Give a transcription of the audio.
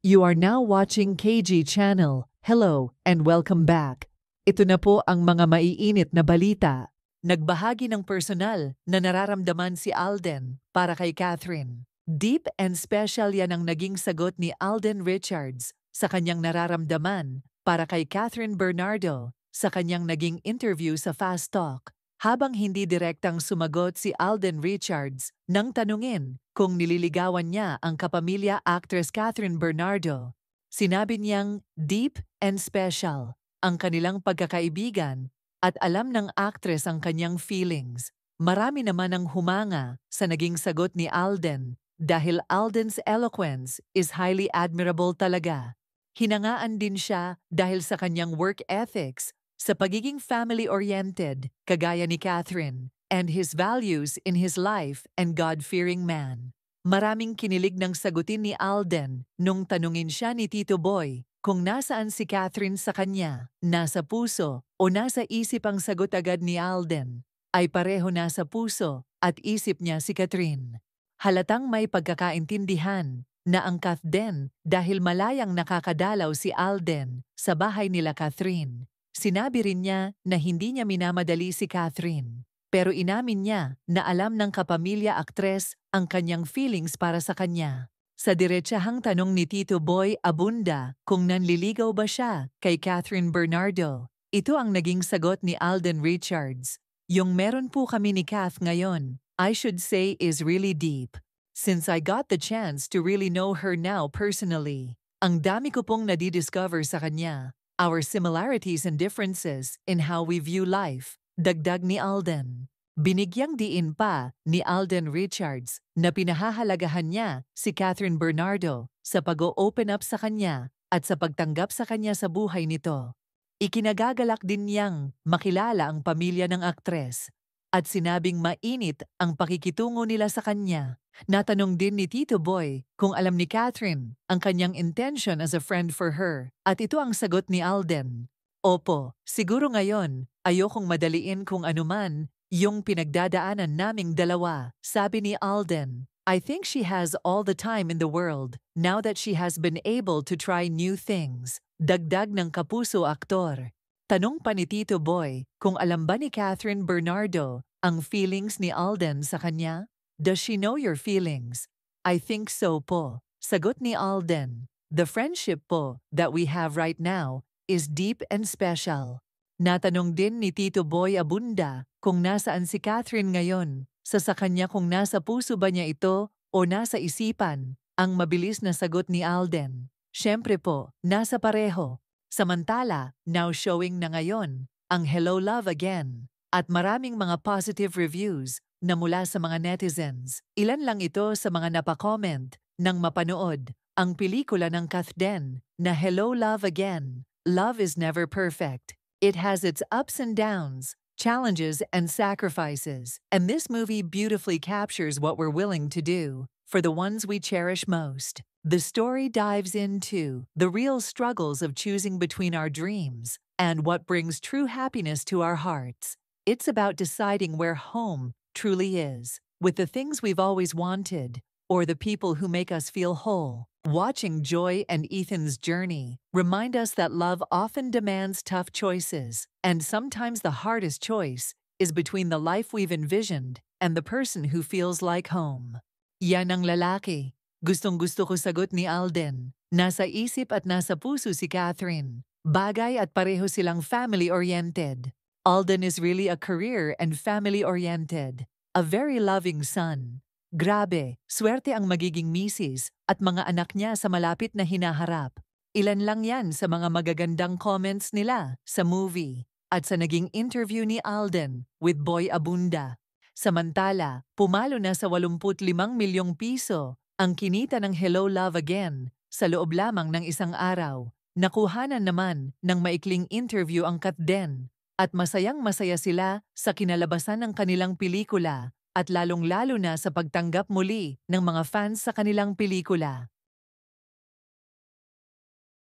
You are now watching KG Channel. Hello and welcome back. Ito na po ang mga maiinit na balita. Nagbahagi ng personal na nararamdaman si Alden para kay Catherine. Deep and special yan ang naging sagot ni Alden Richards sa kanyang nararamdaman para kay Catherine Bernardo sa kanyang naging interview sa Fast Talk. Habang hindi direktang sumagot si Alden Richards nang tanungin kung nililigawan niya ang kapamilya actress Catherine Bernardo, sinabi niyang deep and special ang kanilang pagkakaibigan at alam ng actress ang kanyang feelings. Marami naman ang humanga sa naging sagot ni Alden dahil Alden's eloquence is highly admirable talaga. Hinangaan din siya dahil sa kanyang work ethics, sa pagiging family-oriented, kagaya ni Catherine, and his values in his life and God-fearing man. Maraming kinilig ng sagutin ni Alden nung tanungin siya ni Tito Boy kung nasaan si Catherine sa kanya, nasa puso o nasa isip. Ang sagot agad ni Alden ay pareho nasa puso at isip niya si Catherine. Halatang may pagkakaintindihan na ang Catherine dahil malayang nakakadalaw si Alden sa bahay nila Catherine. Sinabi rin niya na hindi niya minamadali si Catherine, pero inamin niya na alam ng kapamilya aktres ang kanyang feelings para sa kanya. Sa diretsahang tanong ni Tito Boy Abunda kung nanliligaw ba siya kay Catherine Bernardo, ito ang naging sagot ni Alden Richards. Yung meron po kami ni Kath ngayon, I should say is really deep. Since I got the chance to really know her now personally, ang dami ko pong nadidiscover sa kanya. Our similarities and differences in how we view life, dagdag ni Alden. Binigyang diin pa ni Alden Richards na pinahahalagahan niya si Catherine Bernardo sa pag-o-open up sa kanya at sa pagtanggap sa kanya sa buhay nito. Ikinagagalak din niyang makilala ang pamilya ng aktres at sinabing mainit ang pakikitungo nila sa kanya. Natanong din ni Tito Boy kung alam ni Catherine ang kanyang intention as a friend for her, at ito ang sagot ni Alden. Opo, siguro ngayon, ayokong madaliin kung anuman yung pinagdadaanan naming dalawa, sabi ni Alden. I think she has all the time in the world now that she has been able to try new things, dagdag ng kapuso aktor. Tanong pa ni Tito Boy kung alam ba ni Catherine Bernardo ang feelings ni Alden sa kanya? Does she know your feelings? I think so po, sagot ni Alden. The friendship po that we have right now is deep and special. Natanong din ni Tito Boy Abunda kung nasaan si Catherine ngayon, sa kanya kung nasa puso ba niya ito o nasa isipan. Ang mabilis na sagot ni Alden, syempre po, nasa pareho. Samantala, now showing na ngayon ang Hello Love Again at maraming mga positive reviews na mula sa mga netizens. Ilan lang ito sa mga napakomment nang mapanood ang pelikula ng Catherine na Hello Love Again. Love is never perfect. It has its ups and downs, challenges and sacrifices, and this movie beautifully captures what we're willing to do for the ones we cherish most. The story dives into the real struggles of choosing between our dreams and what brings true happiness to our hearts. It's about deciding where home truly is, with the things we've always wanted, or the people who make us feel whole. Watching Joy and Ethan's journey remind us that love often demands tough choices, and sometimes the hardest choice is between the life we've envisioned and the person who feels like home. Yan ang lalaki. Gustong-gusto ko, sagot ni Alden. Nasa isip at nasa puso si Catherine. Bagay at pareho silang family-oriented. Alden is really a career and family-oriented. A very loving son. Grabe, swerte ang magiging misis at mga anak niya sa malapit na hinaharap. Ilan lang yan sa mga magagandang comments nila sa movie at sa naging interview ni Alden with Boy Abunda. Samantala, pumalo na sa 85 milyong piso ang kinita ng Hello Love Again sa loob lamang ng isang araw. Nakuhanan naman ng maikling interview ang Catherine at masayang-masaya sila sa kinalabasan ng kanilang pelikula at lalong-lalo na sa pagtanggap muli ng mga fans sa kanilang pelikula.